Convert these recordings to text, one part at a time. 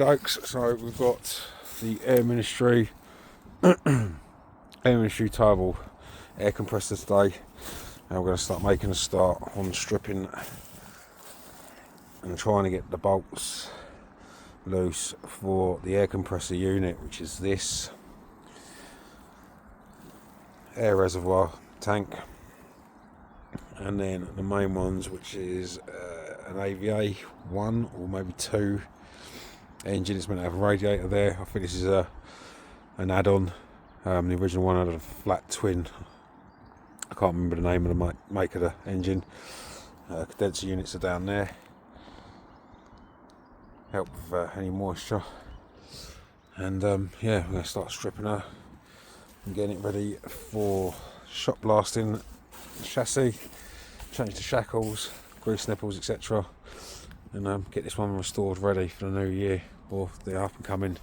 folks, so we've got the Air Ministry Towable air compressor today, and we're going to start making a start on stripping and trying to get the bolts loose for the air compressor unit, which is this air reservoir tank, and then the main ones, which is an AVA 1 or maybe 2 engine. It's meant to have a radiator there. I think this is an add-on. The original one had a flat twin. I can't remember the name of the make of the engine. Condenser units are down there. Help with any moisture. And yeah, we're going to start stripping her and getting it ready for shot blasting chassis, change the shackles, grease nipples, etc. And get this one restored ready for the new year, or the up and coming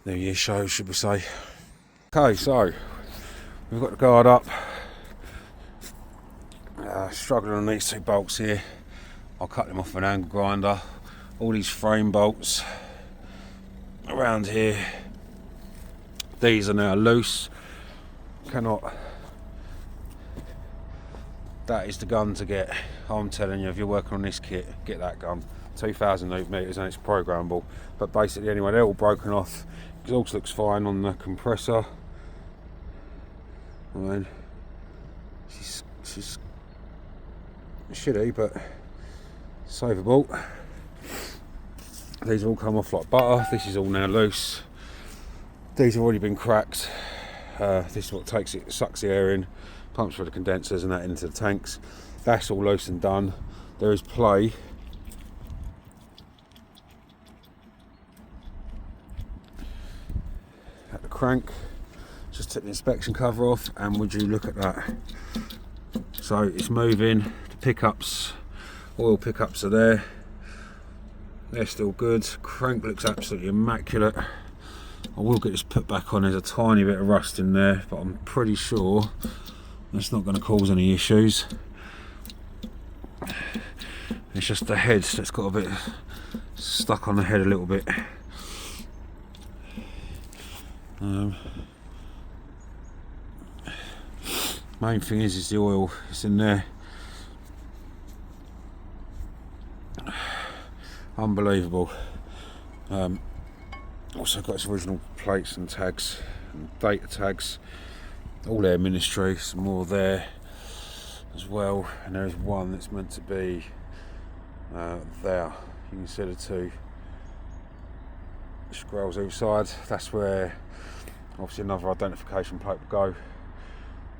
New Year show, should we say. Okay, so we've got the guard up, struggling on these two bolts here. I'll cut them off with an angle grinder. All these frame bolts around here, these are now loose. That is the gun to get. I'm telling you, if you're working on this kit, get that gun. 2,000 Newton meters, and it's programmable. But basically, anyway, they're all broken off. Exhaust looks fine on the compressor. I mean, she's shitty, but savable. These all come off like butter. This is all now loose. These have already been cracked. This is what takes it, sucks the air in, pumps for the condensers and that into the tanks. That's all loose and done. There is play at the crank. Just took the inspection cover off, and would you look at that? So it's moving. The pickups, oil pickups are there. They're still good. Crank looks absolutely immaculate. I will get this put back on. There's a tiny bit of rust in there, but I'm pretty sure that's not going to cause any issues. It's just the head that's got a bit stuck on the head a little bit. Main thing is the oil. It's in there. Unbelievable. Also got its original plates and tags and data tags. All Air Ministry. Some more there as well, and there's one that's meant to be there. You can see the two scrolls each side. That's where obviously another identification plate will go,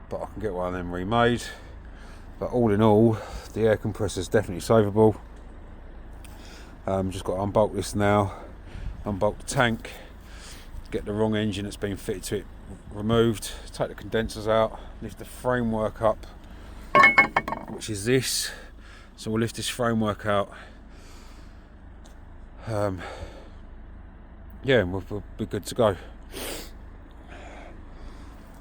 but I can get one of them remade. But all in all, the air compressor is definitely savable. Just got to unbolt this now, unbolt the tank, get the wrong engine that's been fitted to it removed, take the condensers out, lift the framework up, which is this. So we'll lift this framework out. Yeah, and we'll be good to go.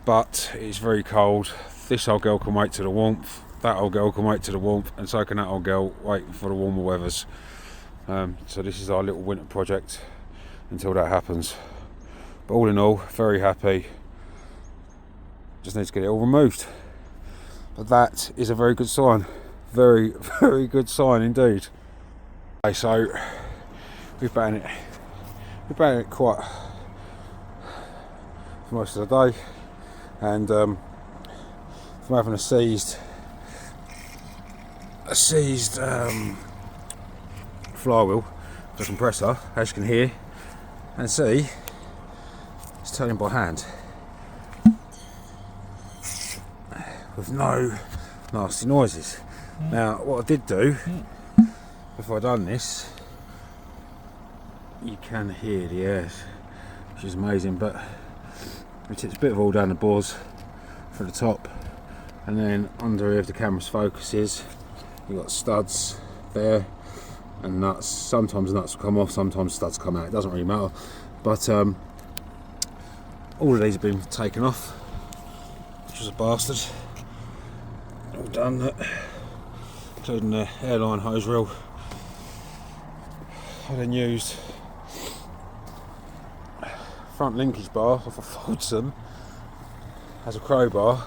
But it's very cold. This old girl can wait to the warmth, that old girl can wait to the warmth, and so can that old girl waiting for the warmer weathers. So this is our little winter project until that happens. But all in all, very happy. Just need to get it all removed. But that is a very good sign. Very, very good sign indeed. Okay, so we've been it quite for most of the day, and from having a seized flywheel for compressor, as you can hear and see, it's turning by hand with no nasty noises. Now, what I did do before I done this, you can hear the air, which is amazing, but we took a bit of oil down the bores for the top, and then under here, if the camera's focuses, you've got studs there and nuts. Sometimes nuts will come off, sometimes studs come out, it doesn't really matter. But all of these have been taken off, which was a bastard. All done, including the airline hose reel. I then used front linkage bar off a Folsom as a crowbar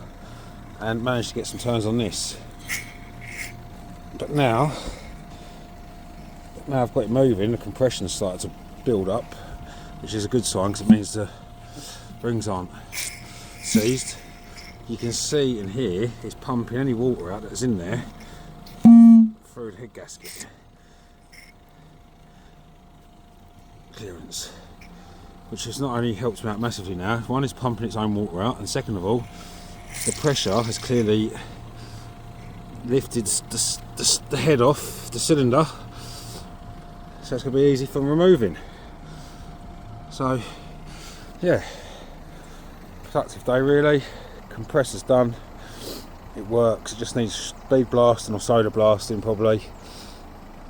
and managed to get some turns on this. But now I've got it moving, the compression's started to build up, which is a good sign because it means the rings aren't seized. You can see in here it's pumping any water out that's in there through the head gasket. Clearance, which has not only helped me out massively now, one is pumping its own water out, and second of all, the pressure has clearly lifted the head off the cylinder, so it's going to be easy for removing. So yeah, productive day really. Compressor's done, it works, it just needs speed blasting or soda blasting probably.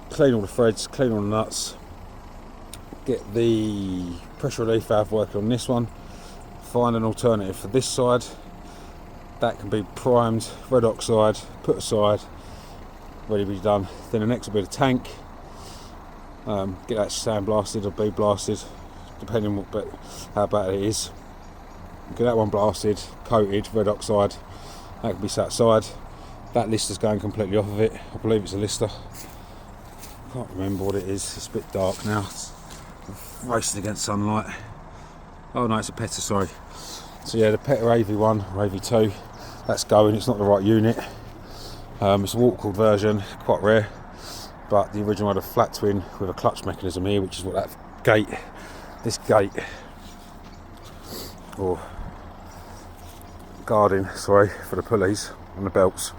Clean all the threads, clean all the nuts, get the pressure relief valve working on this one, find an alternative for this side. That can be primed, red oxide, put aside, ready to be done. Then the next will be the tank, get that sandblasted or bead blasted, depending on how bad it is. Get that one blasted, coated, red oxide, that can be sat aside. That lister's going completely off of it, I believe it's a lister. Can't remember what it is, it's a bit dark now. Racing against sunlight. Oh no, it's a Petter, sorry. So yeah, the Petter AV1 or AV2, that's going. It's not the right unit. It's a water cooled version, quite rare. But the original had a flat twin with a clutch mechanism here, which is what that gate, this gate, or guarding, sorry, for the pulleys and the belts.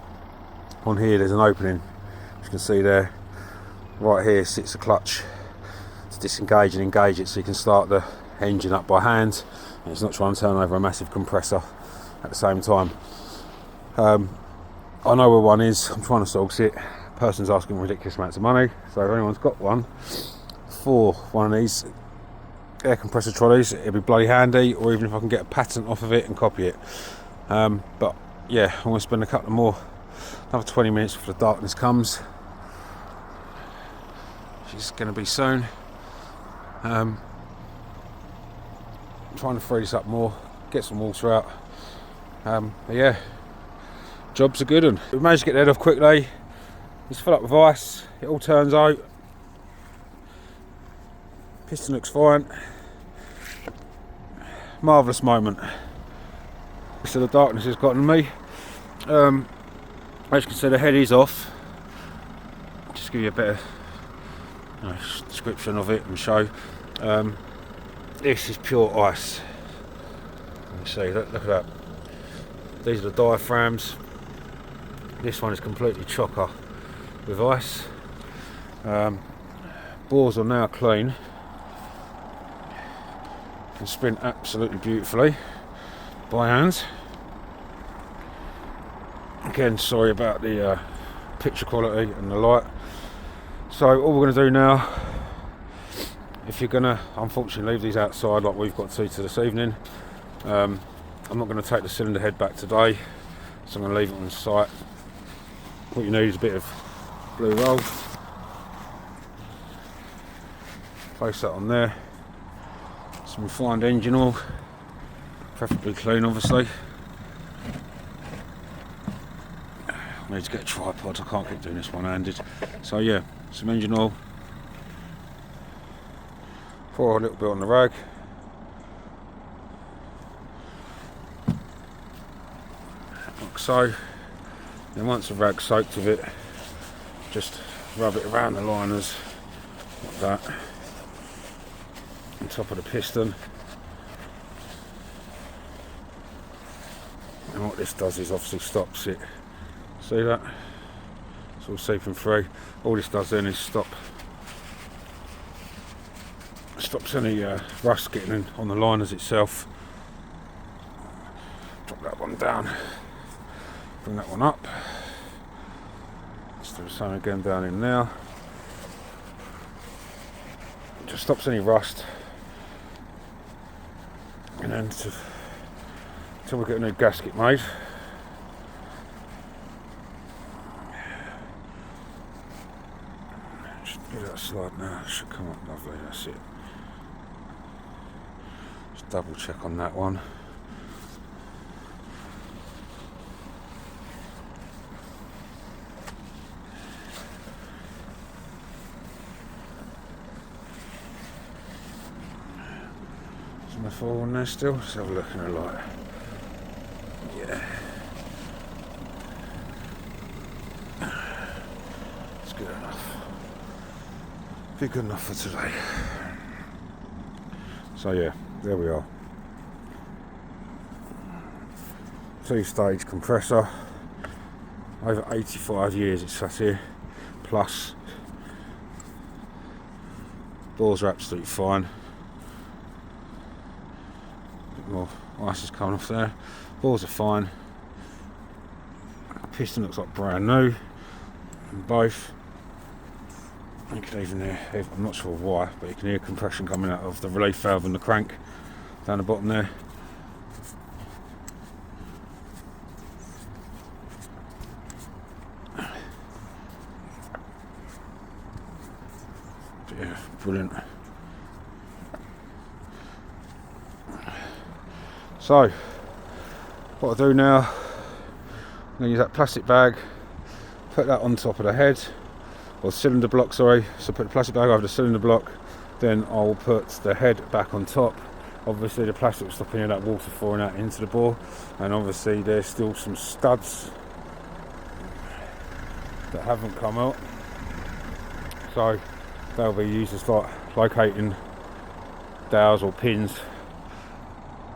On here there's an opening, as you can see there. Right here sits a clutch to disengage and engage it, so you can start the engine up by hand and it's not trying to turn over a massive compressor at the same time. I know where one is, I'm trying to source it. Person's asking ridiculous amounts of money, so if anyone's got one for one of these air compressor trolleys, it'd be bloody handy, or even if I can get a patent off of it and copy it. But yeah, I'm going to spend another 20 minutes before the darkness comes. She's going to be soon. I'm trying to free this up more, get some water out. But yeah, job's a good one. We managed to get the head off quickly. It's full up with ice, it all turns out. Piston looks fine. Marvellous moment. So the darkness has gotten me. As you can see, the head is off. Just give you a better description of it and show. This is pure ice. Let me see, look at that. These are the diaphragms. This one is completely chocker with ice. Bores are now clean. Can spin absolutely beautifully by hand. Again, sorry about the picture quality and the light. So all we're going to do now, if you're going to unfortunately leave these outside like we've got to this evening, I'm not going to take the cylinder head back today, so I'm going to leave it on site. What you need is a bit of blue roll. Place that on there. Some refined engine oil, preferably clean obviously. I need to get a tripod, I can't keep doing this one-handed. So yeah, some engine oil. Pour a little bit on the rag. Like so. Then once the rag's soaked with it, just rub it around the liners like that. On top of the piston. And what this does is obviously stops it. See that? It's all seeping through. All this does then is stops any rust getting in on the liners itself. Drop that one down. Bring that one up. Let's do the same again down in now. It just stops any rust. And then until we get a new gasket made. Just give that a slide now, it should come up lovely, that's it. Just double check on that one. Is my four on there still? Let's have a look in the light. Yeah. It's good enough. Be good enough for today. So yeah, there we are. 2-stage compressor. Over 85 years it's sat here. Plus. Bores are absolutely fine. Bit more ice is coming off there. Bores are fine. Piston looks like brand new. Both. You can even hear, I'm not sure why, but you can hear compression coming out of the relief valve and the crank down the bottom there. But yeah, brilliant. So, what I do now, I'm going to use that plastic bag, put that on top of the head. Or cylinder block, sorry. So put the plastic bag over the cylinder block, then I'll put the head back on top. Obviously the plastic will stop any of that water pouring out into the bore, and obviously there's still some studs that haven't come out, so they'll be used as like locating dowels or pins,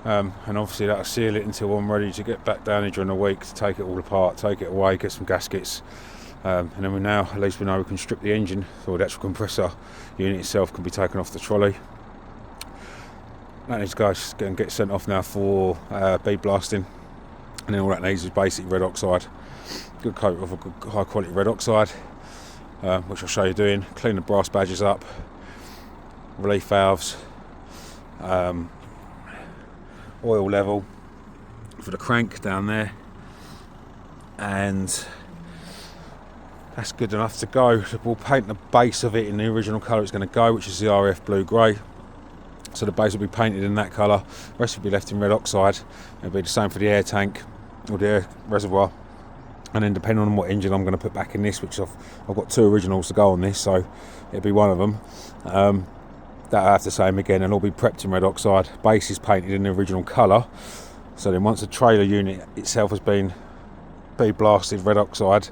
and obviously that'll seal it until I'm ready to get back down here during the week to take it all apart, take it away, get some gaskets. And then at least we know we can strip the engine, so the actual compressor unit itself can be taken off the trolley. That needs to go and get sent off now for bead blasting, and then all that needs is basically red oxide, good coat of a good high quality red oxide, which I'll show you doing. Clean the brass badges up, relief valves, oil level for the crank down there, and that's good enough to go. We'll paint the base of it in the original colour it's going to go, which is the RF blue grey. So the base will be painted in that colour, the rest will be left in red oxide. It'll be the same for the air tank or the air reservoir, and then depending on what engine I'm going to put back in this, which I've got 2 originals to go on this, so it'll be one of them. That'll have the same again, and all be prepped in red oxide. Base is painted in the original colour, so then once the trailer unit itself has been bead blasted red oxide,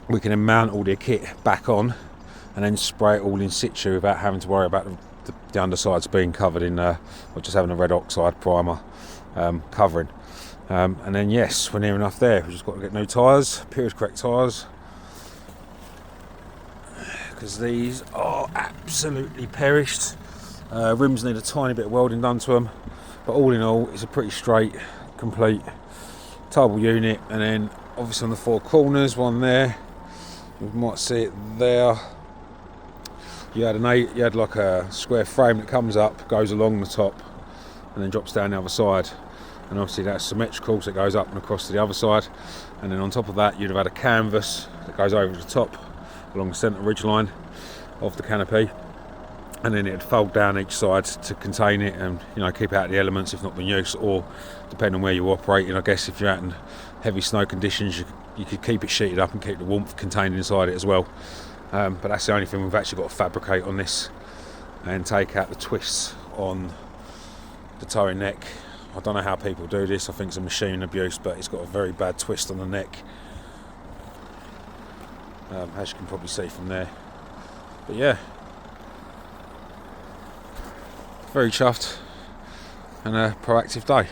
we can then mount all the kit back on and then spray it all in situ without having to worry about the undersides being covered in, or just having a red oxide primer covering. And then yes, we're near enough there. We've just got to get new tyres, period correct tyres, because these are absolutely perished. Rims need a tiny bit of welding done to them, but all in all it's a pretty straight, complete Towable unit. And then obviously on the 4 corners, one there, you might see it there. You had like a square frame that comes up, goes along the top, and then drops down the other side. And obviously that's symmetrical, so it goes up and across to the other side. And then on top of that, you'd have had a canvas that goes over the top along the centre ridge line of the canopy, and then it'd fold down each side to contain it and keep out the elements if not been used, or depending on where you're operating, I guess if you're out in heavy snow conditions, you could keep it sheeted up and keep the warmth contained inside it as well. But that's the only thing we've actually got to fabricate on this, and take out the twists on the towing neck. I don't know how people do this, I think it's a machine abuse, but it's got a very bad twist on the neck, as you can probably see from there. But yeah, very chuffed and a proactive day.